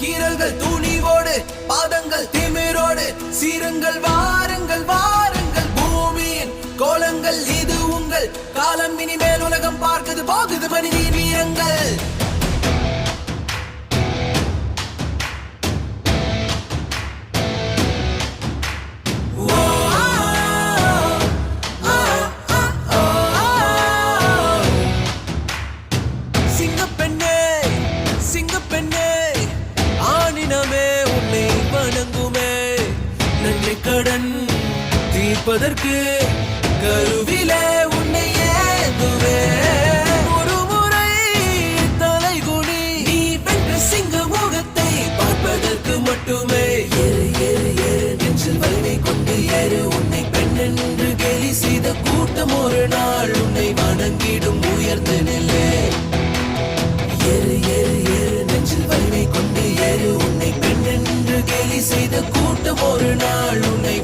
கீரல்கள் துணிவோடு பாதங்கள் திமிரோடு சீருங்கள் வாருங்கள் வாருங்கள் பூமியின் கோலங்கள் இது உங்கள் காலம் இனிமேல் உலகம் பார்க்குது போகுது மனிதன் வீரங்கள் கடன் தீர்ப்பதற்கு கருவிலே உன்னை ஏந்துவே ஒரு முறை தலைகுனி நீ வென்ற சிங்க முகத்தை பார்ப்பதற்கு மட்டுமே ஏறு ஏறு ஏறு நெஞ்சில் வலிமை கொண்டு ஏறு உன்னை பெண் என்று கேலி செய்த கூட்டம் ஒரு நாள் உன்னை வணங்கிடும் உயர்ந்து நில்லே ஏறு ஏறு ஏறு நெஞ்சில் வலிமை கொண்டு ஏறு உன்னை பெண் என்று கேலி செய்த கூட்டம் ஒரு நாள் உன்னை